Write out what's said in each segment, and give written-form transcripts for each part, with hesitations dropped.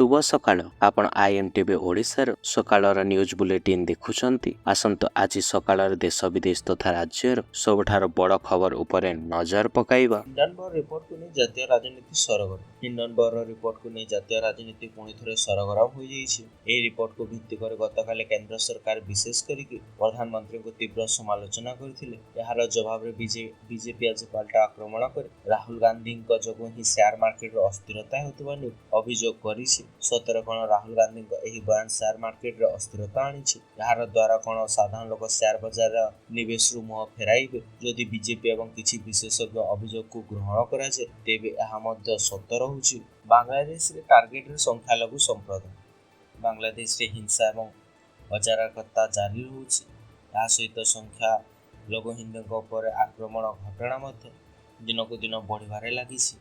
शुभ सकाळ आपण आईएमटीवी ओडिशार सकाळर न्यूज बुलेटिन देखुछंती। आसंतु आज सकाळर देश विदेश तथा राज्यर सबठार बड़ खबर उपरे नजर पकाइबा। हिंडनबर्ग रिपोर्ट को नहीं जातीय राजनीति सरगरम। हिंडनबर्ग रिपोर्ट को नहीं जातीय राजनीति पुणी थे सरगरम हो जाइए। यह रिपोर्ट को भित्ति कर गतकाली केंद्र सरकार विशेष करके प्रधानमंत्री को तीव्र समालोचना करथिले। यार जवाब रे बीजेपी आज पाल्टा आक्रमण कर राहुल गांधी जो ही शेयर मार्केट अस्थिरता होता अभियोग कर सतर कौन राहुल गांधी बयान शेयर मार्केट अस्थिरता आनी यार द्वारा कौन साधारण लोक शेयर बाजार निवेश मुह फेराइबे जदि बीजेपी और किसी विशेषज्ञ अभियोग को ग्रहण कराए तेबे यह सत रहुछि। बांग्लादेश रे टार्गेट रे संख्यालघु संप्रदाय। बांग्लादेश रे हिंसा और अजारकता जारी रहुछि। या सहित संख्या लघु हिंदुओं उपर आक्रमण घटना दिन को दिन बढ़िबारे लागिछि।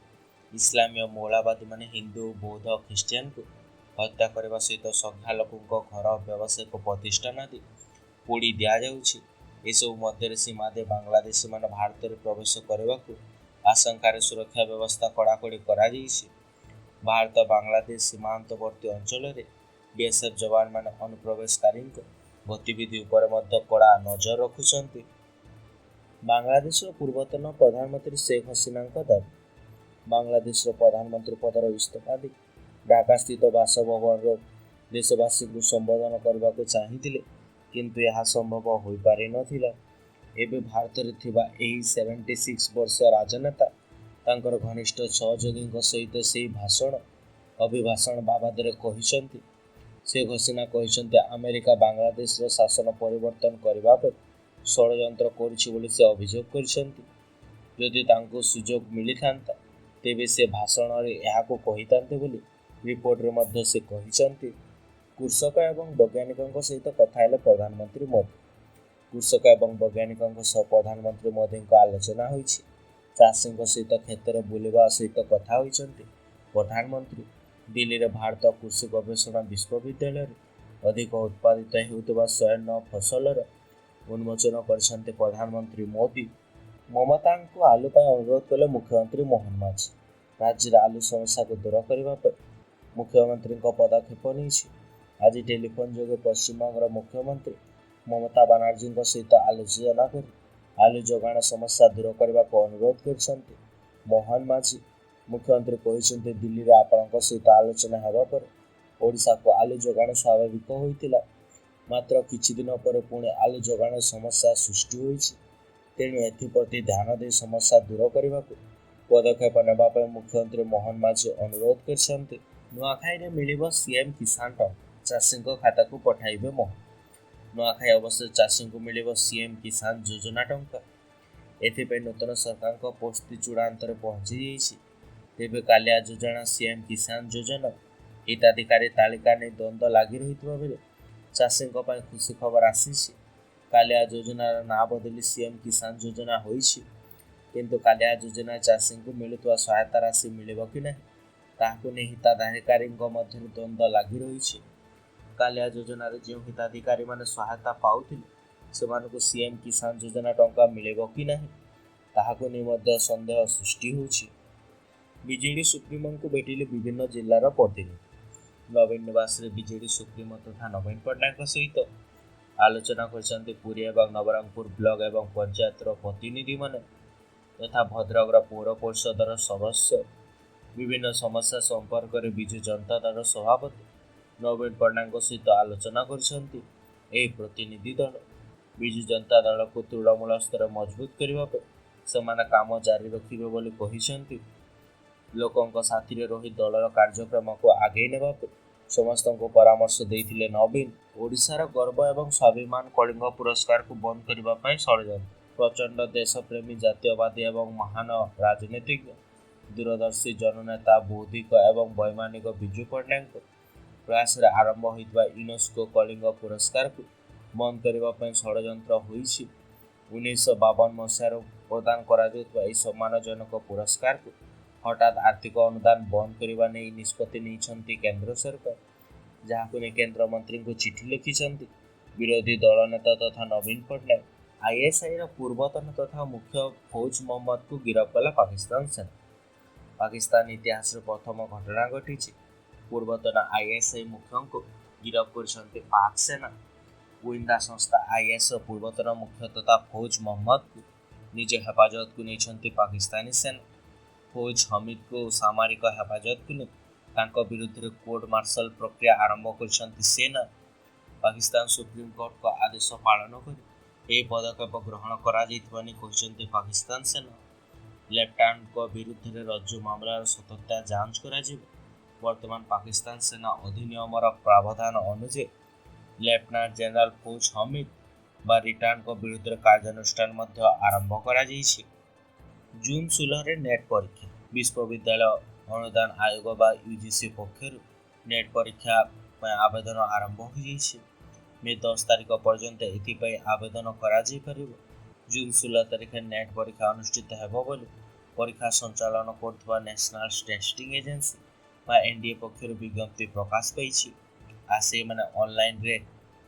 इस्लामी और मौलवादी माने हिंदू बौद्ध और ख्रीस्टियान को हत्या करने सहित संख्यालघु घर व्यावसायिक प्रतिष्ठान आदि पोड़ी दि जाउछि। एसबू मध्य सीमा दे बांग्लादेशी मान भारत में प्रवेश करने को आशंकार सुरक्षा व्यवस्था कड़ाकड़ी कर भारत बांग्लादेश सीमांतवर्ती अंचल में बीएसएफ जवान मान अनुप्रवेशकारी गतिविधि उपर कड़ा नजर रखुंट। बांग्लादेश पूर्वतन प्रधानमंत्री शेख हसीना दाबी। बांग्लादेश प्रधानमंत्री पदर इस्तीफा दी ढाका स्थित बासभवन देशवासी को संबोधन करने को चाहिए किंतु यह संभव हो पारि नथिला। एबे भारत रे थिबा एही 76 वर्ष राजनेता तांकर घनिष्ठ सहयोगी सहित से भाषण अभिभाषण बाबद कहिसंती। शेख हसीना कहिसंती अमेरिका बांग्लादेश रो शासन परिवर्तन करबा पर षड्यंत्र करिछि बोली से अभियोग करिसंती। यदि तांको सुजोग मिली थांता तेबे से भाषण रे यहा को कहितांते बोली रिपोर्ट रे मध्य से कहिसंती। कृषक एवं वैज्ञानिकों सहित कथा हेले प्रधानमंत्री मोदी। कृषक एवं वैज्ञानिकों सह प्रधानमंत्री मोदी आलोचना होइछि। चाषी सहित क्षेत्र बुलवा सहित कथा होइछन्ति। प्रधानमंत्री दिल्ली रे भारत कृषि गवेषणा विश्वविद्यालय अधिक उत्पादित हेउतबा 109 फसलर उन्मोचन करिसन्ति। प्रधानमंत्री मोदी ममता को आलू पर अनुरोध कले मुख्यमंत्री मोहन माझी। राज्य आलू समस्या को दूर करने पर मुख्यमंत्री पदक्षेप नहीं। आज टेलीफोन जोगे पश्चिम बंग मुख्यमंत्री ममता बनर्जी सहित आलोचना कर आलू जोगाण समस्या दूर करने को अनुरोध कर मोहन माझी। मुख्यमंत्री कहते दिल्ली में आपण सहित आलोचना होगा पर ओडिशा को आलू जोगाण स्वाभाविक होता मात्र किछि दिन पर पुणी आलू जोगाण समस्या सृष्टि होइछि। तेणु एप्रति ध्यान दे समस्या दूर करने को पदक्षेप नेबा मुख्यमंत्री मोहन माझी अनुरोध कर नुआखाई मिलिब सीएम किसान टंका चाषी खाता को पठाइबे मोहन। नुआखाई अवसर चाषी को मिलिब सीएम किसान योजना टंका। एथिपे नूतन सरकार पोस्ती चूड़ांत पहुंची जाइछि। तेबे कालिया योजना सीएम किसान योजना हिताधिकारी तालिका नहीं द्वंद्व लगी रही बेले चाषी खुशी खबर आसी। कालिया योजनार ना बदली सीएम किसान योजना होइछि किंतु कालिया योजना चाषी को मिलुवा सहायता राशि मिलिब कि नहीं ताहाको नहीं हिताधिकारी मध्य द्वंद्व लगी रही। कालिया योजन जो हिताधिकारी माने सहायता पाउथिले सेमानकु सीएम किसान योजना टंका मिलेबो कि नहीं ताहाको नहीं संदेह सृष्टि होछि। बीजेडी सुप्रीमो को भेटिले विभिन्न जिल्लार प्रतिनिधि। नवीन निवास रे बीजेडी सुप्रीमो तथा नवीन पट्टनायक सहित आलोचना करछन्ते पुरी एवं नवरंगपुर ब्लॉक एवं पंचायत प्रतिनिधि माने तथा भद्रक पौर परिषदर सदस्य विभिन्न समस्या संपर्क में विजु जनता दल सभापति नवीन पट्टनायक सहित आलोचना करछन्ति। एही प्रतिनिधि दल विजु जनता दल को तृणमूल स्तर मजबूत करने सेमाने काम जारी रखिबे बोली कहिसन्ति। लोकंक साथी रे रही दलर कार्यक्रम को आगे नेबा समस्त को परामर्श देइथिले नवीन। ओडिशार गर्व एवं स्वाभिमान कलिंग पुरस्कार को बंद करने षड्यंत्र। प्रचंड देशप्रेमी जातीयवादी एवं महान राजनीतिज्ञ दूरदर्शी जननेता बौद्धिक एवं वैमानिक विजु पट्टनायक प्रयास आरंभ होता यूनेस्को कलिंग पुरस्कार को बंद करने षड्यंत्र होइछि। 1952 मसीहार प्रदान करा सम्मानजनक पुरस्कार को हठात आर्थिक अनुदान बंद करने नहीं निष्पत्ति नहीं केंद्र सरकार जहां ने केंद्र मंत्री को चिठी लिखिं। विरोधी दल नेता तथा नवीन पट्टनायक आईएसआई पूर्वतन तथा मुख्य फौज मोहम्मद को गिरफ्त कला पाकिस्तान सेना। पाकिस्तान इतिहास प्रथम घटना घटी ପୂର୍ବତନ ଆଇଏସ୍ଆଇ ମୁଖ୍ୟଙ୍କୁ ଗିରଫ କରିଛନ୍ତି ପାକ୍ ସେନା। ଗୁଇନ୍ଦା ସଂସ୍ଥା ଆଇଏସ୍ର ପୂର୍ବତନ ମୁଖ୍ୟ ତଥା ଫୌଜ ମହମ୍ମଦକୁ ନିଜ ହେଫାଜତକୁ ନେଇଛନ୍ତି ପାକିସ୍ତାନୀ ସେନା। ଫୌଜ ହମିଦକୁ ସାମରିକ ହେଫାଜତକୁ ନେଇ ତାଙ୍କ ବିରୁଦ୍ଧରେ କୋର୍ଟ ମାର୍ଶଲ ପ୍ରକ୍ରିୟା ଆରମ୍ଭ କରିଛନ୍ତି ସେନା। ପାକିସ୍ତାନ ସୁପ୍ରିମକୋର୍ଟଙ୍କ ଆଦେଶ ପାଳନ କରି ଏହି ପଦକ୍ଷେପ ଗ୍ରହଣ କରାଯାଇଥିବା ନେଇ କହିଛନ୍ତି ପାକିସ୍ତାନ ସେନା। ଲେଫ୍ଟନାଣ୍ଟଙ୍କ ବିରୁଦ୍ଧରେ ରଜ୍ଜୁ ମାମଲାର ସତ୍ୟତା ଯାଞ୍ଚ କରାଯିବ। ବର୍ତ୍ତମାନ ପାକିସ୍ତାନ ସେନା ଅଧିନିୟମର ପ୍ରାବଧାନ ଅନୁଯାୟୀ ଲେଫ୍ଟନାଣ୍ଟ ଜେନେରାଲ ଫୌଜ ହମିଦ ବା ରିଟାର୍ଣ୍ଣଙ୍କ ବିରୁଦ୍ଧରେ କାର୍ଯ୍ୟାନୁଷ୍ଠାନ ମଧ୍ୟ ଆରମ୍ଭ କରାଯାଇଛି। ଜୁନ୍ 16ରେ ନେଟ୍ ପରୀକ୍ଷା। ବିଶ୍ୱବିଦ୍ୟାଳୟ ଅନୁଦାନ ଆୟୋଗ ବା ୟୁଜିସି ପକ୍ଷରୁ ନେଟ୍ ପରୀକ୍ଷା ପାଇଁ ଆବେଦନ ଆରମ୍ଭ ହୋଇଯାଇଛି। ମେ 10 ତାରିଖ ପର୍ଯ୍ୟନ୍ତ ଏଥିପାଇଁ ଆବେଦନ କରାଯାଇପାରିବ। ଜୁନ୍ 16 ତାରିଖରେ ନେଟ୍ ପରୀକ୍ଷା ଅନୁଷ୍ଠିତ ହେବ ବୋଲି ପରୀକ୍ଷା ସଞ୍ଚାଳନ କରୁଥିବା ନ୍ୟାସନାଲ ଟେଷ୍ଟିଂ ଏଜେନ୍ସି ବା ଏନ୍ଡିଏ ପକ୍ଷରୁ ବିଜ୍ଞପ୍ତି ପ୍ରକାଶ ପାଇଛି। ଆସେମାନେ ଅନଲାଇନରେ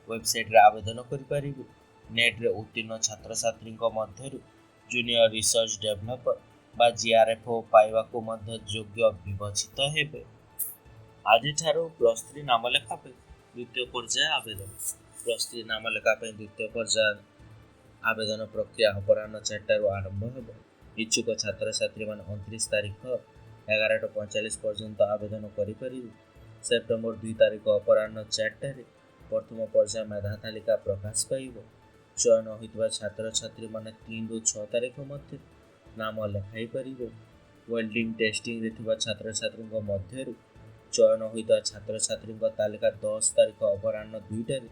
ୱେବସାଇଟରେ ଆବେଦନ କରିପାରିବେ। ନେଟ୍ରେ ଉତ୍ତୀର୍ଣ୍ଣ ଛାତ୍ରଛାତ୍ରୀଙ୍କ ମଧ୍ୟରୁ ଜୁନିୟର ରିସର୍ଚ୍ଚ ଡେଭଲପର ବା ଜିଆର୍ଏଫ୍ ପାଇବାକୁ ମଧ୍ୟ ଯୋଗ୍ୟ ବିବେଚିତ ହେବେ। ଆଜିଠାରୁ +3 ନାମଲେଖା ପାଇଁ ଦ୍ୱିତୀୟ ପର୍ଯ୍ୟାୟ ଆବେଦନ। +3 ନାମଲେଖା ପାଇଁ ଦ୍ୱିତୀୟ ପର୍ଯ୍ୟାୟ ଆବେଦନ ପ୍ରକ୍ରିୟା ଅପରାହ୍ନ 4ଟାରୁ ଆରମ୍ଭ ହେବ। ଇଚ୍ଛୁକ ଛାତ୍ରଛାତ୍ରୀମାନେ 29 ତାରିଖ 11:45 ପର୍ଯ୍ୟନ୍ତ ଆବେଦନ କରିପାରିବେ। ସେପ୍ଟେମ୍ବର 2 ତାରିଖ ଅପରାହ୍ନ 4ଟାରେ ପ୍ରଥମ ପର୍ଯ୍ୟାୟ ମେଧା ତାଲିକା ପ୍ରକାଶ ପାଇବ। ଚୟନ ହୋଇଥିବା ଛାତ୍ରଛାତ୍ରୀମାନେ 3ରୁ 6 ତାରିଖ ମଧ୍ୟରେ ନାମ ଲେଖାଇ ପାରିବେ। ୱେଲ୍ଡିଂ ଟେଷ୍ଟିଂରେ ଥିବା ଛାତ୍ରଛାତ୍ରୀଙ୍କ ମଧ୍ୟରୁ ଚୟନ ହୋଇଥିବା ଛାତ୍ରଛାତ୍ରୀଙ୍କ ତାଲିକା 10 ତାରିଖ ଅପରାହ୍ନ 2ଟାରେ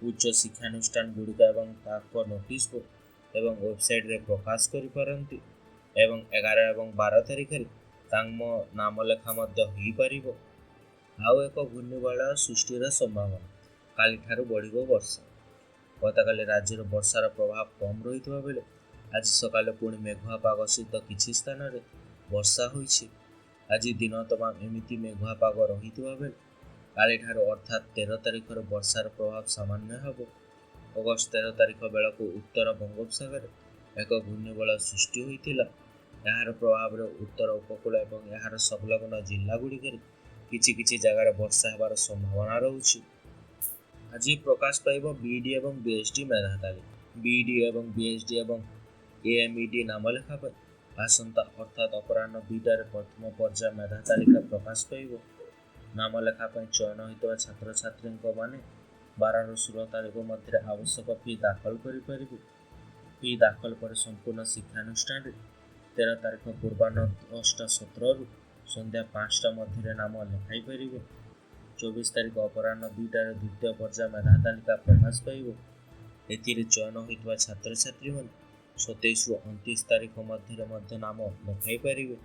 ଉଚ୍ଚ ଶିକ୍ଷାନୁଷ୍ଠାନଗୁଡ଼ିକ ଏବଂ ତାଙ୍କ ନୋଟିସ୍ ବୋର୍ଡ ଏବଂ ୱେବସାଇଟରେ ପ୍ରକାଶ କରିପାରନ୍ତି ଏବଂ 11 ଏବଂ 12 ତାରିଖରେ ତାଙ୍କ ନାମଲେଖା ମଧ୍ୟ ହୋଇପାରିବ। ଆଉ ଏକ ଘୂର୍ଣ୍ଣିବଳୟ ସୃଷ୍ଟିର ସମ୍ଭାବନା। କାଲିଠାରୁ ବଢ଼ିବ ବର୍ଷା। ଗତକାଲି ରାଜ୍ୟରେ ବର୍ଷାର ପ୍ରଭାବ କମ୍ ରହିଥିବା ବେଳେ ଆଜି ସକାଳେ ପୁଣି ମେଘୁଆ ପାଗ ସହିତ କିଛି ସ୍ଥାନରେ ବର୍ଷା ହୋଇଛି। ଆଜି ଦିନ ତମାମ ଏମିତି ମେଘୁଆ ପାଗ ରହିଥିବା ବେଳେ କାଲିଠାରୁ ଅର୍ଥାତ୍ 13 ତାରିଖରେ ବର୍ଷାର ପ୍ରଭାବ ସାମାନ୍ୟ ହେବ। ଅଗଷ୍ଟ 13 ତାରିଖ ବେଳକୁ ଉତ୍ତର ବଙ୍ଗୋପସାଗରରେ ଏକ ଘୂର୍ଣ୍ଣିବଳୟ ସୃଷ୍ଟି ହୋଇଥିଲା। ଏହାର ପ୍ରଭାବରେ ଉତ୍ତର ଉପକୂଳ ଏବଂ ଏହାର ସଂଲଗ୍ନ ଜିଲ୍ଲାଗୁଡ଼ିକରେ କିଛି କିଛି ଜାଗାରେ ବର୍ଷା ହେବାର ସମ୍ଭାବନା ରହୁଛି। ଆଜି ପ୍ରକାଶ ପାଇବ ବିଇଡି ଏବଂ ବିଏସ୍ଡି ମେଧା ତାଲିକା। ବିଇଡି ଏବଂ ବିଏସ୍ଡି ଏବଂ ଏଏମ୍ଇଡି ନାମଲେଖା ପାଇଁ ଆସନ୍ତା ଅର୍ଥାତ୍ ଅପରାହ୍ନ 2ଟାରେ ପ୍ରଥମ ପର୍ଯ୍ୟାୟ ମେଧା ତାଲିକା ପ୍ରକାଶ ପାଇବ। ନାମଲେଖା ପାଇଁ ଚୟନ ହୋଇଥିବା ଛାତ୍ରଛାତ୍ରୀଙ୍କ ମାନେ 12ରୁ 16 ତାରିଖ ମଧ୍ୟରେ ଆବଶ୍ୟକ ଫି ଦାଖଲ କରିପାରିବେ। ଫି ଦାଖଲ ପରେ ସମ୍ପୂର୍ଣ୍ଣ ଶିକ୍ଷାନୁଷ୍ଠାନରେ 13 ତାରିଖ ପୂର୍ବାହ୍ନ 10:17ରୁ ସନ୍ଧ୍ୟା 5ଟା ମଧ୍ୟରେ ନାମ ଲେଖାଇ ପାରିବେ। 24 ତାରିଖ ଅପରାହ୍ନ 2ଟାରେ ଦ୍ୱିତୀୟ ପର୍ଯ୍ୟାୟ ମେଧା ତାଲିକା ପ୍ରକାଶ ପାଇବ। ଏଥିରେ ଚୟନ ହୋଇଥିବା ଛାତ୍ରଛାତ୍ରୀମାନେ 27ରୁ 29 ତାରିଖ ମଧ୍ୟରେ ମଧ୍ୟ ନାମ ଲେଖାଇ ପାରିବେ।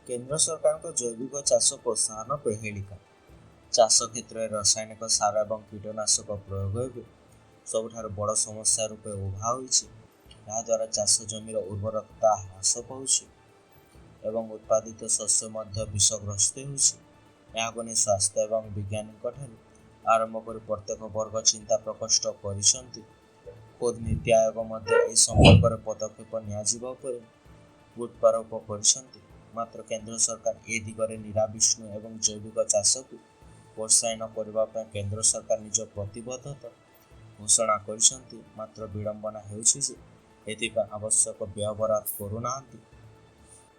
କେନ୍ଦ୍ର ସରକାରଙ୍କ ଜୈବିକ ଚାଷ ପ୍ରୋତ୍ସାହନ ପ୍ରହେଳିକା। ଚାଷ କ୍ଷେତ୍ରରେ ରାସାୟନିକ ସାର ଏବଂ କୀଟନାଶକ ପ୍ରୟୋଗ ଏବେ ସବୁଠାରୁ ବଡ଼ ସମସ୍ୟା ରୂପେ ଉଭା ହୋଇଛି। ଏହାଦ୍ୱାରା ଚାଷ ଜମିର ଉର୍ବରତା ହ୍ରାସ ପାଉଛି ଏବଂ ଉତ୍ପାଦିତ ଶସ୍ୟ ମଧ୍ୟ ବିଷଗ୍ରସ୍ତ ହେଉଛି। ଏହାକୁ ନେଇ ସ୍ୱାସ୍ଥ୍ୟ ଏବଂ ବିଜ୍ଞାନୀଙ୍କଠାରୁ ଆରମ୍ଭ କରି ପ୍ରତ୍ୟେକ ବର୍ଗ ଚିନ୍ତା ପ୍ରକଟ କରିଛନ୍ତି। ଖୋଦ୍ ନୀତି ଆୟୋଗ ମଧ୍ୟ ଏହି ସମ୍ପର୍କରେ ପଦକ୍ଷେପ ନିଆଯିବା ଉପରେ ଗୁରୁତ୍ୱାରୋପ କରିଛନ୍ତି। ମାତ୍ର କେନ୍ଦ୍ର ସରକାର ଏ ଦିଗରେ ନିରାବିଷ୍ଣୁ ଏବଂ ଜୈବିକ ଚାଷକୁ ପ୍ରୋତ୍ସାହନ କରିବା ପାଇଁ କେନ୍ଦ୍ର ସରକାର ନିଜ ପ୍ରତିବଦ୍ଧତା ଘୋଷଣା କରିଛନ୍ତି। ମାତ୍ର ବିଡ଼ମ୍ବନା ହେଉଛି ଯେ ଏଥିପାଇଁ ଆବଶ୍ୟକ ବ୍ୟୟବରାଦ କରୁନାହାନ୍ତି।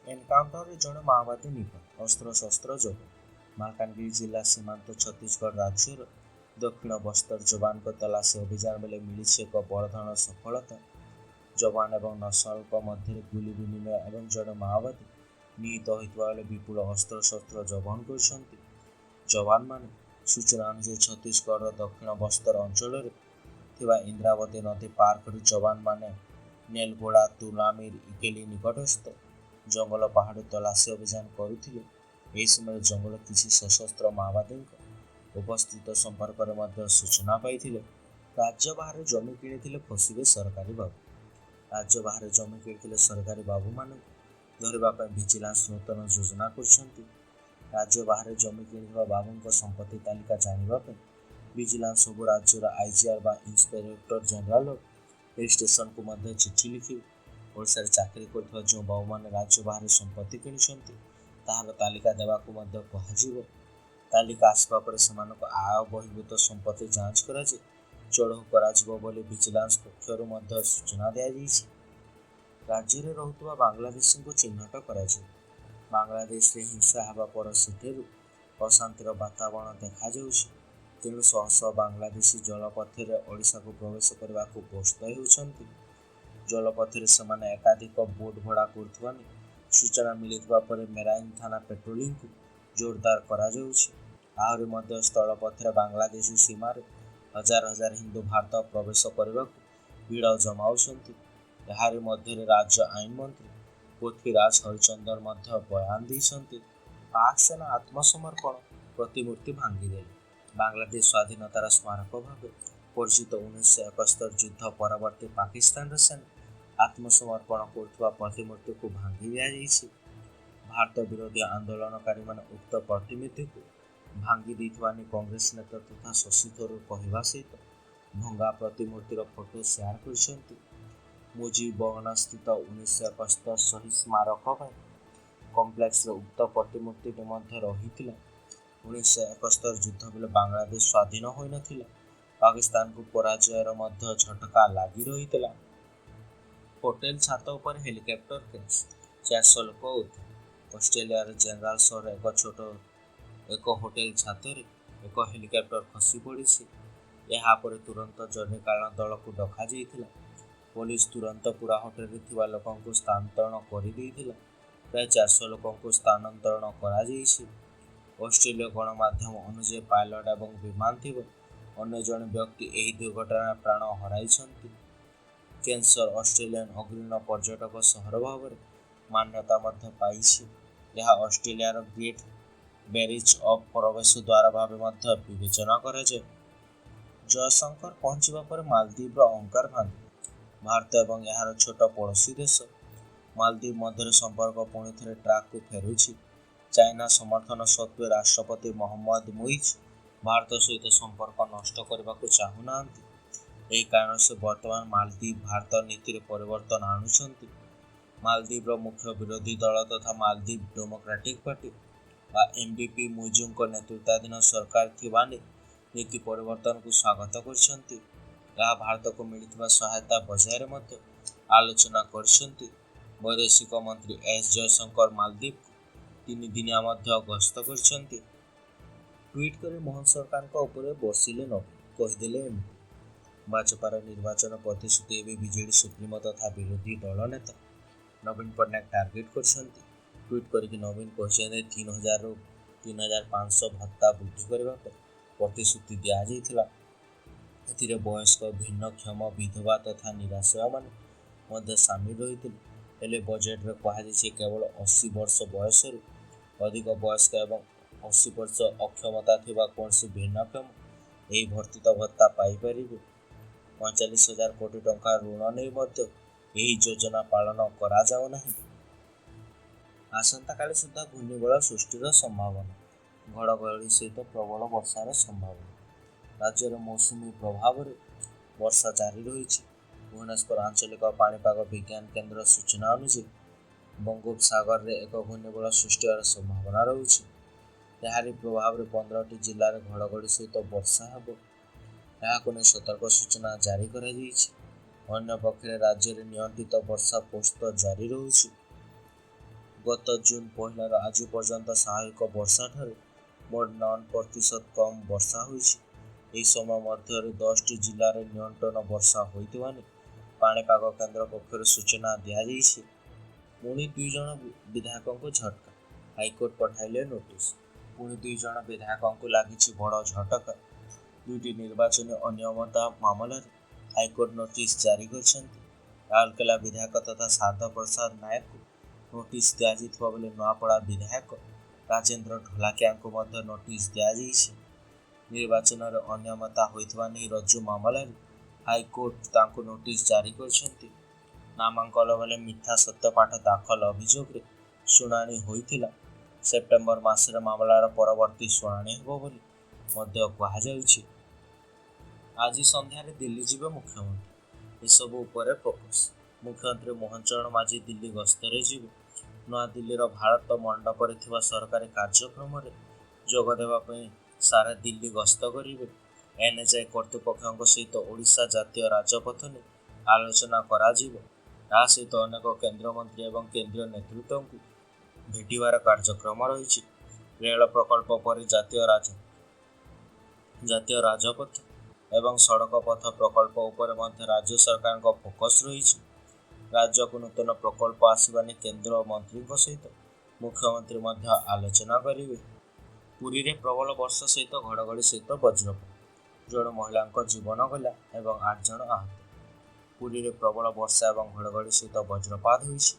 ଏନକାଉଣ୍ଟରରେ ଜଣେ ମାଓବାଦୀ ନିଖୋଜ। ଅସ୍ତ୍ରଶସ୍ତ୍ର ଜବତ। ମାଲକାନଗିରି ଜିଲ୍ଲା ସୀମାନ୍ତ ଛତିଶଗଡ଼ ରାଜ୍ୟର ଦକ୍ଷିଣ ବସ୍ତର ଯବାନଙ୍କ ତଲାସୀ ଅଭିଯାନ ବେଳେ ମିଳିଛି ଏକ ବଡ଼ଧରଣର ସଫଳତା। ଯବାନ ଏବଂ ନକ୍ସଲଙ୍କ ମଧ୍ୟରେ ଗୁଳି ବିନିମୟ ଏବଂ ଜଣେ ମାଓବାଦୀ ନିହତ ହୋଇଥିବା ବେଳେ ବିପୁଳ ଅସ୍ତ୍ରଶସ୍ତ୍ର ଜବତ କରିଛନ୍ତି। ଯବାନମାନେ ସୂଚନା ଅନୁଯାୟୀ ଛତିଶଗଡ଼ର ଦକ୍ଷିଣ ବସ୍ତର ଅଞ୍ଚଳରେ ଥିବା ଇନ୍ଦ୍ରାବତୀ ନଦୀ ପାର କରି ଯବାନମାନେ ନେଲଗୋଡ଼ା ତୁଲାମିର ଇକେଲି ନିକଟସ୍ଥ ଜଙ୍ଗଲ ପାହାଡ଼ ତଲାସୀ ଅଭିଯାନ କରୁଥିଲେ। ଏହି ସମୟରେ ଜଙ୍ଗଲ କିଛି ସଶସ୍ତ୍ର ମାଓବାଦୀଙ୍କ ଉପସ୍ଥିତ ସମ୍ପର୍କରେ ମଧ୍ୟ ସୂଚନା ପାଇଥିଲେ। ରାଜ୍ୟ ବାହାରେ ଜମି କିଣିଥିଲେ ଫସିବେ ସରକାରୀ ବାବୁ। ରାଜ୍ୟ ବାହାରେ ଜମି କିଣିଥିଲେ ସରକାରୀ ବାବୁମାନଙ୍କୁ ଧରିବା ପାଇଁ ଭିଜିଲାନ୍ସ ନୂତନ ଯୋଜନା କରିଛନ୍ତି। ରାଜ୍ୟ ବାହାରେ ଜମି କିଣିଥିବା ବାବୁଙ୍କ ସମ୍ପତ୍ତି ତାଲିକା ଜାଣିବା ପାଇଁ ଭିଜିଲାନ୍ସ ସବୁ ରାଜ୍ୟର ଆଇଜିଆର୍ ବା ଇନ୍ସପେକ୍ଟର ଜେନେରାଲ ରେଜିଷ୍ଟ୍ରେସନକୁ ମଧ୍ୟ ଚିଠି ଲେଖିବେ। ଓଡ଼ିଶାରେ ଚାକିରି କରୁଥିବା ଯେଉଁ ବାବୁମାନେ ରାଜ୍ୟ ବାହାରେ ସମ୍ପତ୍ତି କିଣିଛନ୍ତି ତାହାର ତାଲିକା ଦେବାକୁ ମଧ୍ୟ କୁହାଯିବ। ତାଲିକା ଆସିବା ପରେ ସେମାନଙ୍କ ଆୟ ବହିର୍ଭୂତ ସମ୍ପତ୍ତି ଯାଞ୍ଚ କରାଯାଇ ଚଢ଼ଉ କରାଯିବ ବୋଲି ଭିଜିଲାନ୍ସ ପକ୍ଷରୁ ମଧ୍ୟ ସୂଚନା ଦିଆଯାଇଛି। ରାଜ୍ୟରେ ରହୁଥିବା ବାଂଲାଦେଶୀଙ୍କୁ ଚିହ୍ନଟ କରାଯିବ। ବାଂଲାଦେଶରେ ହିଂସା ହେବା ପରେ ସେଠାରୁ ଅଶାନ୍ତିର ବାତାବରଣ ଦେଖାଯାଉଛି। ତେଣୁ ଶହ ଶହ ବାଂଲାଦେଶୀ ଜଳପଥରେ ଓଡ଼ିଶାକୁ ପ୍ରବେଶ କରିବାକୁ ବ୍ୟସ୍ତ ହେଉଛନ୍ତି। ଜଳପଥରେ ସେମାନେ ଏକାଧିକ ବୋଟ୍ ଭଡ଼ା କରୁଥିବା ନେଇ ସୂଚନା ମିଳିଥିବା ପରେ ମେରାଇନ୍ ଥାନା ପେଟ୍ରୋଲିଂକୁ ଜୋରଦାର କରାଯାଉଛି। ଆହୁରି ମଧ୍ୟ ସ୍ଥଳପଥରେ ବାଂଲାଦେଶୀ ସୀମାରେ ହଜାର ହଜାର ହିନ୍ଦୁ ଭାରତ ପ୍ରବେଶ କରିବାକୁ ଭିଡ଼ ଜମାଉଛନ୍ତି। ଏହାରି ମଧ୍ୟରେ ରାଜ୍ୟ ଆଇନ ମନ୍ତ୍ରୀ ପୃଥ୍ୱୀରାଜ ହରିଚନ୍ଦନ ମଧ୍ୟ ବୟାନ ଦେଇଛନ୍ତି। ପାକ୍ ସେନା ଆତ୍ମସମର୍ପଣ ପ୍ରତିମୂର୍ତ୍ତି ଭାଙ୍ଗିଦେଲେ। ବାଂଲାଦେଶ ସ୍ୱାଧୀନତାର ସ୍ମାରକ ଭାବେ ପରିଚିତ 1971 ଯୁଦ୍ଧ ପରବର୍ତ୍ତୀ ପାକିସ୍ତାନର ସେନା ଆତ୍ମସମର୍ପଣ କରୁଥିବା ପ୍ରତିମୂର୍ତ୍ତିକୁ ଭାଙ୍ଗି ଦିଆଯାଇଛି। ଭାରତ ବିରୋଧୀ ଆନ୍ଦୋଳନକାରୀମାନେ ଉକ୍ତ ପ୍ରତିମୂର୍ତ୍ତିକୁ ଭାଙ୍ଗି ଦେଇଥିବା ନେଇ କଂଗ୍ରେସ ନେତା ତଥା ଶଶୀ ଥରୁର କହିବା ସହିତ ଭଙ୍ଗା ପ୍ରତିମୂର୍ତ୍ତିର ଫଟୋ ସେୟାର କରିଛନ୍ତି। ମୁଜିବନଗରସ୍ଥିତ 1971 ଶହୀଦ ସ୍ମାରକ ପାଇଁ କମ୍ପ୍ଲେକ୍ସରେ ଉକ୍ତ ପ୍ରତିମୂର୍ତ୍ତିଟି ମଧ୍ୟ ରହିଥିଲା। 1971 ଯୁଦ୍ଧ ବେଳେ ବାଂଲାଦେଶ ସ୍ୱାଧୀନ ହୋଇନଥିଲା। ପାକିସ୍ତାନକୁ ପରାଜୟର ମଧ୍ୟ ଝଟକା ଲାଗି ରହିଥିଲା। ହୋଟେଲ ଛାତ ଉପରେ ହେଲିକପ୍ଟର କ୍ରାସ୍, 400 ଲୋକ ଉଦ୍ଧାର। ଅଷ୍ଟ୍ରେଲିଆର ଜେନେରାଲ ସହରରେ ଏକ ହୋଟେଲ ଛାତରେ ଏକ ହେଲିକପ୍ଟର ଖସି ପଡ଼ିଛି। ଏହାପରେ ତୁରନ୍ତ ଜରୁରୀକାଳୀନ ଦଳକୁ ଡକାଯାଇଥିଲା। ପୋଲିସ ତୁରନ୍ତ ପୂରା ହୋଟେଲରେ ଥିବା ଲୋକଙ୍କୁ ସ୍ଥାନାନ୍ତରଣ କରିଦେଇଥିଲା। ପ୍ରାୟ 400 ଲୋକଙ୍କୁ ସ୍ଥାନାନ୍ତରଣ କରାଯାଇଛି। ଅଷ୍ଟ୍ରେଲୀୟ ଗଣମାଧ୍ୟମ ଅନୁଯାୟୀ ପାଇଲଟ ଏବଂ ବିମାନ ଥିବା ଅନ୍ୟ ଜଣେ ବ୍ୟକ୍ତି ଏହି ଦୁର୍ଘଟଣାରେ ପ୍ରାଣ ହରାଇଛନ୍ତି। କେନ୍ସର ଅଷ୍ଟ୍ରେଲିଆର ଅଗ୍ରଣୀ ପର୍ଯ୍ୟଟକ ସହର ଭାବରେ ମାନ୍ୟତା ମଧ୍ୟ ପାଇଛି। ଏହା ଅଷ୍ଟ୍ରେଲିଆର ଗ୍ରେଟ୍ ବ୍ୟାରିଜ୍ ଅଫ୍ ପ୍ରବେଶ ଦ୍ୱାର ଭାବେ ମଧ୍ୟ ବିବେଚନା କରାଯାଏ। ଜୟଶଙ୍କର ପହଞ୍ଚିବା ପରେ ମାଳଦ୍ୱୀପର ଅହଙ୍କାର ଭାଙ୍ଗିଲା। ଭାରତ ଏବଂ ଏହାର ଛୋଟ ପଡ଼ୋଶୀ ଦେଶ ମାଳଦ୍ୱୀପ ମଧ୍ୟରେ ସମ୍ପର୍କ ପୁଣି ଥରେ ଟ୍ରାକ୍କୁ ଫେରୁଛି। ଚାଇନା ସମର୍ଥନ ସତ୍ତ୍ୱେ ରାଷ୍ଟ୍ରପତି ମହମ୍ମଦ ମୁଇଜ୍ ଭାରତ ସହିତ ସମ୍ପର୍କ ନଷ୍ଟ କରିବାକୁ ଚାହୁଁନାହାନ୍ତି। ଏହି କାରଣରୁ ସେ ବର୍ତ୍ତମାନ ମାଳଦ୍ୱୀପ ଭାରତ ନୀତିରେ ପରିବର୍ତ୍ତନ ଆଣୁଛନ୍ତି। ମାଳଦ୍ୱୀପର ମୁଖ୍ୟ ବିରୋଧୀ ଦଳ ତଥା ମାଳଦ୍ୱୀପ ଡେମୋକ୍ରାଟିକ୍ ପାର୍ଟି ବା MDP ମୁଇଜ୍ଙ୍କ ନେତୃତ୍ୱାଧୀନ ସରକାର ଥିବା ନେଇ ନୀତି ପରିବର୍ତ୍ତନକୁ ସ୍ୱାଗତ କରିଛନ୍ତି। ଏହା ଭାରତକୁ ମିଳିଥିବା ସହାୟତା ବଜାୟରେ ମଧ୍ୟ ଆଲୋଚନା କରିଛନ୍ତି। ବୈଦେଶିକ ମନ୍ତ୍ରୀ S ଜୟଶଙ୍କର ମାଳଦ୍ୱୀପକୁ 3 ଦିନିଆ ମଧ୍ୟ ଗସ୍ତ କରିଛନ୍ତି। ଟ୍ୱିଟ୍ କରି ମୋହନ ସରକାରଙ୍କ ଉପରେ ବର୍ଷିଲେ ନବୀନ, କହିଦେଲେ ଏମିତି। ଭାଜପାର ନିର୍ବାଚନ ପ୍ରତିଶ୍ରୁତି ଏବେ ବିଜେଡି ସୁପ୍ରିମୋ ତଥା ବିରୋଧୀ ଦଳ ନେତା ନବୀନ ପଟ୍ଟନାୟକ ଟାର୍ଗେଟ କରିଛନ୍ତି। ଟ୍ୱିଟ୍ କରିକି ନବୀନ କହିଛନ୍ତି 3000ରୁ 3500 ଭତ୍ତା ବୃଦ୍ଧି କରିବା ପାଇଁ ପ୍ରତିଶ୍ରୁତି ଦିଆଯାଇଥିଲା। ଏଥିରେ ବୟସ୍କ, ଭିନ୍ନକ୍ଷମ, ବିଧବା ତଥା ନିରାଶ୍ରୟମାନେ ମଧ୍ୟ ସାମିଲ ରହିଥିଲେ। ହେଲେ ବଜେଟରେ କୁହାଯାଇଛି କେବଳ 80 ବର୍ଷ ବୟସରୁ ଅଧିକ ବୟସ୍କ ଏବଂ 80 ବର୍ଷ ଅକ୍ଷମତା ଥିବା କୌଣସି ଭିନ୍ନକ୍ଷମ ଏହି ବର୍ଦ୍ଧିତ ଭତ୍ତା ପାଇପାରିବେ। 45,000 କୋଟି ଟଙ୍କା ଋଣ ନେଇ ମଧ୍ୟ ଏହି ଯୋଜନା ପାଳନ କରାଯାଉ ନାହିଁ। ଆସନ୍ତାକାଲି ସୁଦ୍ଧା ଘୂର୍ଣ୍ଣିବଳୟ ସୃଷ୍ଟିର ସମ୍ଭାବନା, ଘଡ଼ଘଡ଼ି ସହିତ ପ୍ରବଳ ବର୍ଷାର ସମ୍ଭାବନା। ରାଜ୍ୟରେ ମୌସୁମୀ ପ୍ରଭାବରେ ବର୍ଷା ଜାରି ରହିଛି। ଭୁବନେଶ୍ୱର ଆଞ୍ଚଳିକ ପାଣିପାଗ ବିଜ୍ଞାନ କେନ୍ଦ୍ର ସୂଚନା ଅନୁଯାୟୀ ବଙ୍ଗୋପସାଗରରେ ଏକ ଘୂର୍ଣ୍ଣିବଳୟ ସୃଷ୍ଟି ହେବାର ସମ୍ଭାବନା ରହିଛି। ଏହାରି ପ୍ରଭାବରେ 15ଟି ଜିଲ୍ଲାରେ ଘଡ଼ଘଡ଼ି ସହିତ ବର୍ଷା ହେବ। ଏହାକୁ ନେଇ ସତର୍କ ସୂଚନା ଜାରି କରାଯାଇଛି। ଅନ୍ୟପକ୍ଷରେ ରାଜ୍ୟରେ ନିୟନ୍ତ୍ରିତ ବର୍ଷା ପୋଷ୍ଟ ଜାରି ରହୁଛି। ଗତ ଜୁନ୍ 1ରୁ ଆଜି ପର୍ଯ୍ୟନ୍ତ ସ୍ୱାଭାବିକ ବର୍ଷାଠାରୁ ମୋଟ 9% କମ୍ ବର୍ଷା ହୋଇଛି। ଏହି ସମୟ ମଧ୍ୟରେ 10ଟି ଜିଲ୍ଲାରେ ନିୟନ୍ତ୍ରଣ ବର୍ଷା ହୋଇଥିବା ନେଇ ପାଣିପାଗ କେନ୍ଦ୍ର ପକ୍ଷରୁ ସୂଚନା ଦିଆଯାଇଛି। ପୁଣି 2 ଜଣ ବିଧାୟକଙ୍କୁ ଝଟକା, ହାଇକୋର୍ଟ ପଠାଇଲେ ନୋଟିସ୍। ପୁଣି 2 ଜଣ ବିଧାୟକଙ୍କୁ ଲାଗିଛି ବଡ଼ ଝଟକା। 2ଟି ନିର୍ବାଚନୀ ଅନିୟମିତତା ମାମଲାରେ ହାଇକୋର୍ଟ ନୋଟିସ୍ ଜାରି କରିଛନ୍ତି। ରାଉରକେଲା ବିଧାୟକ ତଥା ସାରଦା ପ୍ରସାଦ ନାୟକଙ୍କୁ ନୋଟିସ୍ ଦିଆଯାଇଥିବା ବେଳେ ନୂଆପଡ଼ା ବିଧାୟକ ରାଜେନ୍ଦ୍ର ଢୋଲାକିଆଙ୍କୁ ମଧ୍ୟ ନୋଟିସ୍ ଦିଆଯାଇଛି। ନିର୍ବାଚନରେ ଅନିୟମିତତା ହୋଇଥିବା ନେଇ ରଜ୍ଜୁ ମାମଲାରେ ହାଇକୋର୍ଟ ତାଙ୍କୁ ନୋଟିସ୍ ଜାରି କରିଛନ୍ତି। ନାମାଙ୍କନ ବେଳେ ମିଥ୍ୟା ସତ୍ୟପାଠ ଦାଖଲ ଅଭିଯୋଗରେ ଶୁଣାଣି ହୋଇଥିଲା। ସେପ୍ଟେମ୍ବର ମାସରେ ମାମଲାର ପରବର୍ତ୍ତୀ ଶୁଣାଣି ହେବ ବୋଲି ମଧ୍ୟ କୁହାଯାଉଛି। ଆଜି ସନ୍ଧ୍ୟାରେ ଦିଲ୍ଲୀ ଯିବେ ମୁଖ୍ୟମନ୍ତ୍ରୀ, ଏସବୁ ଉପରେ ଫୋକସ୍। ମୁଖ୍ୟମନ୍ତ୍ରୀ ମୋହନ ଚରଣ ମାଝୀ ଦିଲ୍ଲୀ ଗସ୍ତରେ ଯିବେ। ନୂଆଦିଲ୍ଲୀର ଭାରତ ମଣ୍ଡପରେ ଥିବା ସରକାରୀ କାର୍ଯ୍ୟକ୍ରମରେ ଯୋଗ ଦେବା ପାଇଁ ସାରା ଦିଲ୍ଲୀ ଗସ୍ତ କରିବେ। ଏନ୍ଏଚ୍ଏ କର୍ତ୍ତୃପକ୍ଷଙ୍କ ସହିତ ଓଡ଼ିଶା ଜାତୀୟ ରାଜପଥ ନେଇ ଆଲୋଚନା କରାଯିବ। ତା ସହିତ ଅନେକ କେନ୍ଦ୍ରମନ୍ତ୍ରୀ ଏବଂ କେନ୍ଦ୍ରୀୟ ନେତୃତ୍ୱଙ୍କୁ ଭେଟିବାର କାର୍ଯ୍ୟକ୍ରମ ରହିଛି। ରେଳ ପ୍ରକଳ୍ପ ପରେ ଜାତୀୟ ରାଜପଥ ଏବଂ ସଡ଼କ ପଥ ପ୍ରକଳ୍ପ ଉପରେ ମଧ୍ୟ ରାଜ୍ୟ ସରକାରଙ୍କ ଫୋକସ୍ ରହିଛି। ରାଜ୍ୟକୁ ନୂତନ ପ୍ରକଳ୍ପ ଆସିବା ନେଇ କେନ୍ଦ୍ର ମନ୍ତ୍ରୀଙ୍କ ସହିତ ମୁଖ୍ୟମନ୍ତ୍ରୀ ମଧ୍ୟ ଆଲୋଚନା କରିବେ। ପୁରୀରେ ପ୍ରବଳ ବର୍ଷା ସହିତ ଘଡ଼ଘଡ଼ି ସହିତ ବଜ୍ରପାତ, ଜଣେ ମହିଳାଙ୍କ ଜୀବନ ଗଲା ଏବଂ 8 ଜଣ ଆହତ। ପୁରୀରେ ପ୍ରବଳ ବର୍ଷା ଏବଂ ଘଡ଼ଘଡ଼ି ସହିତ ବଜ୍ରପାତ ହୋଇଛି,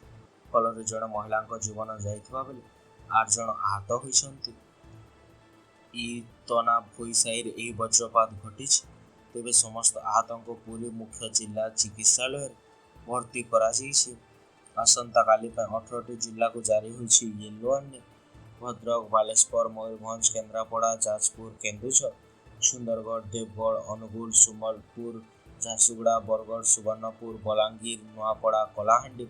ଫଳରେ ଜଣେ ମହିଳାଙ୍କ ଜୀବନ ଯାଇଥିବା ବେଳେ 8 ଜଣ ଆହତ ହୋଇଛନ୍ତି। ଇତନା ଭୋଇ ସାହିରେ ଏହି ବଜ୍ରପାତ ଘଟିଛି। ତେବେ ସମସ୍ତ ଆହତଙ୍କୁ ପୁରୀ ମୁଖ୍ୟ ଜିଲ୍ଲା ଚିକିତ୍ସାଳୟରେ ଭର୍ତ୍ତି କରାଯାଇଛି। ଆସନ୍ତାକାଲି ପାଇଁ 18ଟି ଜିଲ୍ଲାକୁ ଜାରି ହୋଇଛି ୟେଲୋ ୱାର୍ଣ୍ଣିଂ। ଭଦ୍ରକ, ବାଲେଶ୍ୱର, ମୟୂରଭଞ୍ଜ, କେନ୍ଦ୍ରାପଡ଼ା, ଯାଜପୁର, କେନ୍ଦୁଝର, ସୁନ୍ଦରଗଡ଼, ଦେବଗଡ଼, ଅନୁଗୁଳ, ସମ୍ବଲପୁର, ଝାରସୁଗୁଡ଼ା, ବରଗଡ଼, ସୁବର୍ଣ୍ଣପୁର, ବଲାଙ୍ଗୀର, ନୂଆପଡ଼ା, କଳାହାଣ୍ଡି,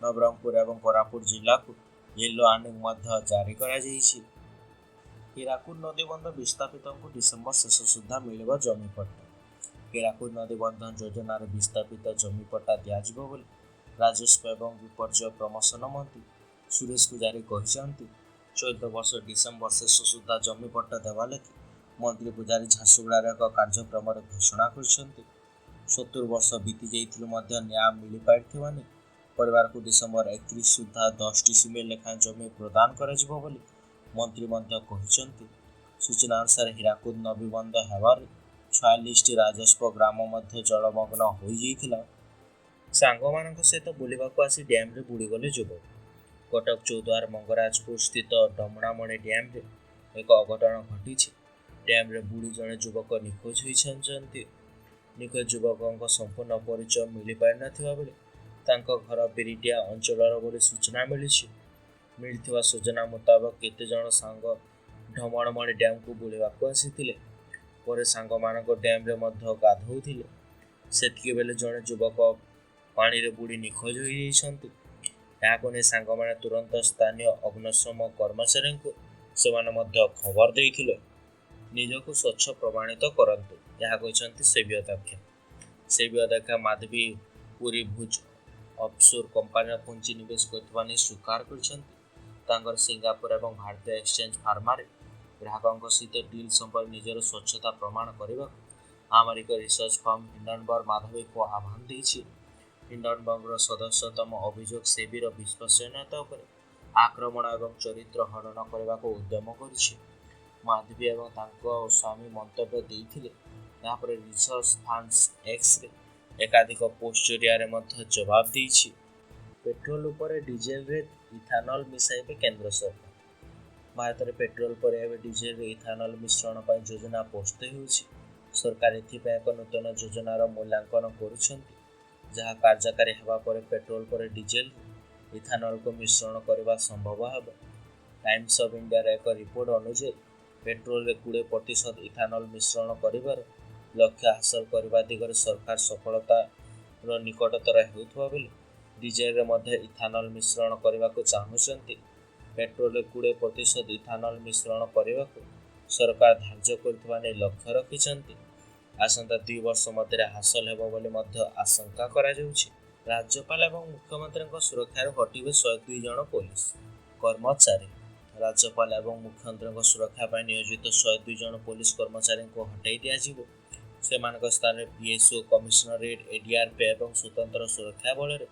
ନବରଙ୍ଗପୁର ଏବଂ କୋରାପୁଟ ଜିଲ୍ଲାକୁ ୟେଲୋ ୱାର୍ଣ୍ଣିଂ ମଧ୍ୟ ଜାରି କରାଯାଇଛି। ହୀରାକୁଦ ନଦୀବନ୍ଧ ବିସ୍ଥାପିତଙ୍କୁ ଡିସେମ୍ବର ଶେଷ ସୁଦ୍ଧା ମିଳିବ ଜମିପଟ୍ଟା। ହୀରାକୁଦ ନଦୀବନ୍ଧ ଯୋଜନାରେ ବିସ୍ଥାପିତ ଜମିପଟ୍ଟା ଦିଆଯିବ ବୋଲି ରାଜସ୍ୱ ଏବଂ ବିପର୍ଯ୍ୟୟ ପ୍ରଶମନ ମନ୍ତ୍ରୀ ସୁରେଶ ପୂଜାରୀ କହିଛନ୍ତି। ଚଳିତ ବର୍ଷ ଡିସେମ୍ବର ଶେଷ ସୁଦ୍ଧା ଜମିପଟ୍ଟା ଦେବା ଲାଗି ମନ୍ତ୍ରୀ ପୂଜାରୀ ଝାରସୁଗୁଡ଼ାର ଏକ କାର୍ଯ୍ୟକ୍ରମରେ ଘୋଷଣା କରିଛନ୍ତି। 70 ବର୍ଷ ବିତି ଯାଇଥିଲେ ମଧ୍ୟ ନ୍ୟାୟ ମିଳିପାରିଥିବା ନେଇ ପରିବାରକୁ ଡିସେମ୍ବର 31 ସୁଦ୍ଧା 10ଟି ସିମେଣ୍ଟ ଲେଖାଏଁ ଜମି ପ୍ରଦାନ କରାଯିବ ବୋଲି ମନ୍ତ୍ରୀ ମଧ୍ୟ କହିଛନ୍ତି। ସୂଚନା ଅନୁସାରେ ହୀରାକୁଦ ନଦୀବନ୍ଧ ହେବାରୁ 46ଟି ରାଜସ୍ୱ ଗ୍ରାମ ମଧ୍ୟ ଜଳମଗ୍ନ ହୋଇଯାଇଥିଲା। ସାଙ୍ଗମାନଙ୍କ ସହିତ ବୁଲିବାକୁ ଆସି ଡ୍ୟାମ୍ରେ ବୁଡ଼ିଗଲେ ଯୁବକ। କଟକ ଚୌଦ୍ୱାର ମଙ୍ଗରାଜପୁର ସ୍ଥିତ ଡମଣାମଣି ଡ୍ୟାମ୍ରେ ଏକ ଅଘଟଣ ଘଟିଛି। ଡ୍ୟାମ୍ରେ ବୁଡ଼ି ଜଣେ ଯୁବକ ନିଖୋଜ ହୋଇଛନ୍ତି। ନିଖୋଜ ଯୁବକଙ୍କ ସମ୍ପୂର୍ଣ୍ଣ ପରିଚୟ ମିଳିପାରିନଥିବା ବେଳେ ତାଙ୍କ ଘର ବିରିଟିଆ ଅଞ୍ଚଳର ବୋଲି ସୂଚନା ମିଳିଛି। ମିଳିଥିବା ସୂଚନା ମୁତାବକ କେତେ ଜଣ ସାଙ୍ଗ ଡମଣାମଣି ଡ୍ୟାମ୍କୁ ବୁଲିବାକୁ ଆସିଥିଲେ। ପରେ ସାଙ୍ଗମାନଙ୍କ ଡ୍ୟାମ୍ରେ ମଧ୍ୟ ଗାଧୋଉଥିଲେ। ସେତିକିବେଳେ ଜଣେ ଯୁବକ ପାଣିରେ ବୁଡ଼ି ନିଖୋଜ ହୋଇଯାଇଛନ୍ତି। ଏହାକୁ ନେଇ ସାଙ୍ଗମାନେ ତୁରନ୍ତ ସ୍ଥାନୀୟ ଅଗ୍ନିଶମ କର୍ମଚାରୀଙ୍କୁ ସେମାନେ ମଧ୍ୟ ଖବର ଦେଇଥିଲେ। ନିଜକୁ ସ୍ୱଚ୍ଛ ପ୍ରମାଣିତ କରନ୍ତୁ, ଏହା କହିଛନ୍ତି ସେବୀ ଅଧ୍ୟକ୍ଷ। ସେବୀ ଅଧ୍ୟକ୍ଷ ମାଧବୀ ପୁରୀ ଭୁଜ ଅଫ୍ସୋର କମ୍ପାନୀର ପୁଞ୍ଜି ନିବେଶ କରିଥିବା ନେଇ ସ୍ୱୀକାର କରିଛନ୍ତି। ତାଙ୍କର ସିଙ୍ଗାପୁର ଏବଂ ଭାରତୀୟ ଏକ୍ସଚେଞ୍ଜ ଫାର୍ମାରେ ଗ୍ରାହକଙ୍କ ସହିତ ଡିଲ୍ ସମ୍ପର୍କରେ ନିଜର ସ୍ୱଚ୍ଛତା ପ୍ରମାଣ କରିବାକୁ ଆମେରିକ ରିସର୍ଚ୍ଚ ଫର୍ମ ହିଣ୍ଡନବର୍ଗ ମାଧବୀଙ୍କୁ ଆହ୍ୱାନ ଦେଇଛି। ହିଣ୍ଡନବର୍ଗର ସଦସ୍ୟତମ ଅଭିଯୋଗ ସେବୀର ବିଶ୍ୱସନୀୟତା ଉପରେ ଆକ୍ରମଣ ଏବଂ ଚରିତ୍ର ହନନ କରିବାକୁ ଉଦ୍ୟମ କରିଛି। ମାଧବୀ ଏବଂ ତାଙ୍କ ସ୍ୱାମୀ ମନ୍ତବ୍ୟ ଦେଇଥିଲେ। ଏହାପରେ ରିସର୍ଚ୍ଚ ଫାର୍ମସ୍ ଏକ୍ସରେ ଏକାଧିକ ପୋଷ୍ଟ ଜରିଆରେ ମଧ୍ୟ ଜବାବ ଦେଇଛି। ପେଟ୍ରୋଲ ଉପରେ ଡିଜେଲରେ ଇଥାନଲ ମିଶାଇବେ କେନ୍ଦ୍ର ସରକାର। ଭାରତରେ ପେଟ୍ରୋଲ ପରେ ଏବେ ଡିଜେଲରେ ଇଥାନଲ ମିଶ୍ରଣ ପାଇଁ ଯୋଜନା ପ୍ରସ୍ତୁତ ହେଉଛି। ସରକାର ଏଥିପାଇଁ ଏକ ନୂତନ ଯୋଜନାର ମୂଲ୍ୟାଙ୍କନ କରୁଛନ୍ତି, ଯାହା କାର୍ଯ୍ୟକାରୀ ହେବା ପରେ ପେଟ୍ରୋଲ ପରେ ଡିଜେଲରେ ଇଥାନଲକୁ ମିଶ୍ରଣ କରିବା ସମ୍ଭବ ହେବ। ଟାଇମ୍ସ ଅଫ୍ ଇଣ୍ଡିଆର ଏକ ରିପୋର୍ଟ ଅନୁଯାୟୀ ପେଟ୍ରୋଲରେ 20% ଇଥାନଲ ମିଶ୍ରଣ କରିବାର ଲକ୍ଷ୍ୟ ହାସଲ କରିବା ଦିଗରେ ସରକାର ସଫଳତାର ନିକଟତର ହେଉଥିବା ବେଳେ ଡିଜେଲରେ ମଧ୍ୟ ଇଥାନଲ ମିଶ୍ରଣ କରିବାକୁ ଚାହୁଁଛନ୍ତି। ପେଟ୍ରୋଲରେ 20% ଇଥାନଲ ମିଶ୍ରଣ କରିବାକୁ ସରକାର ଧାର୍ଯ୍ୟ କରୁଥିବା ନେଇ ଲକ୍ଷ୍ୟ ରଖିଛନ୍ତି। ଆସନ୍ତା 2 ବର୍ଷ ମଧ୍ୟରେ ହାସଲ ହେବ ବୋଲି ମଧ୍ୟ ଆଶଙ୍କା କରାଯାଉଛି। ରାଜ୍ୟପାଳ ଏବଂ ମୁଖ୍ୟମନ୍ତ୍ରୀଙ୍କ ସୁରକ୍ଷାରୁ ହଟିବେ 102 ଜଣ ପୋଲିସ କର୍ମଚାରୀ। ରାଜ୍ୟପାଳ ଏବଂ ମୁଖ୍ୟମନ୍ତ୍ରୀଙ୍କ ସୁରକ୍ଷା ପାଇଁ ନିୟୋଜିତ 102 ଜଣ ପୋଲିସ କର୍ମଚାରୀଙ୍କୁ ହଟାଇ ଦିଆଯିବ। ସେମାନଙ୍କ ସ୍ଥାନରେ ପିଏସ୍ଓ, କମିଶନରେଟ୍, ଏଡିଆର୍ପି ଏବଂ ସ୍ୱତନ୍ତ୍ର ସୁରକ୍ଷା ବଳରେ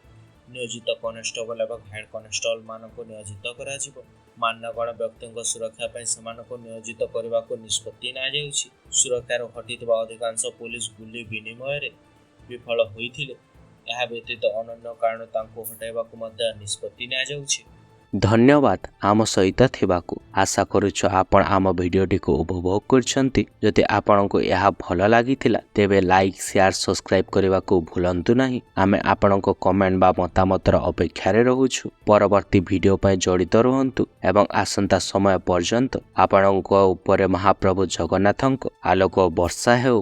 ନିୟୋଜିତ କନେଷ୍ଟବଳ ଏବଂ ହେଡ୍ କନେଷ୍ଟବଳମାନଙ୍କୁ ନିୟୋଜିତ କରାଯିବ। ମାନ୍ୟଗଣ୍ୟ ବ୍ୟକ୍ତିଙ୍କ ସୁରକ୍ଷା ପାଇଁ ସେମାନଙ୍କୁ ନିୟୋଜିତ କରିବାକୁ ନିଷ୍ପତ୍ତି ନିଆଯାଇଛି। ସୁରକ୍ଷାରୁ ହଟିଥିବା ଅଧିକାଂଶ ପୋଲିସ ଗୁଳି ବିନିମୟରେ ବିଫଳ ହୋଇଥିଲେ। ଏହା ବ୍ୟତୀତ ଅନନ୍ୟ କାରଣରୁ ତାଙ୍କୁ ହଟାଇବାକୁ ମଧ୍ୟ ନିଷ୍ପତ୍ତି ନିଆଯାଉଛି। ଧନ୍ୟବାଦ ଆମ ସହିତ ଥିବାକୁ। ଆଶା କରୁଛୁ ଆପଣ ଆମ ଭିଡ଼ିଓଟିକୁ ଉପଭୋଗ କରିଛନ୍ତି। ଯଦି ଆପଣଙ୍କୁ ଏହା ଭଲ ଲାଗିଥିଲା ତେବେ ଲାଇକ୍, ସେୟାର, ସବସ୍କ୍ରାଇବ୍ କରିବାକୁ ଭୁଲନ୍ତୁ ନାହିଁ। ଆମେ ଆପଣଙ୍କ କମେଣ୍ଟ ବା ମତାମତର ଅପେକ୍ଷାରେ ରହୁଛୁ। ପରବର୍ତ୍ତୀ ଭିଡ଼ିଓ ପାଇଁ ଜଡ଼ିତ ରୁହନ୍ତୁ ଏବଂ ଆସନ୍ତା ସମୟ ପର୍ଯ୍ୟନ୍ତ ଆପଣଙ୍କ ଉପରେ ମହାପ୍ରଭୁ ଜଗନ୍ନାଥଙ୍କ ଆଲୋକ ବର୍ଷା ହେଉ।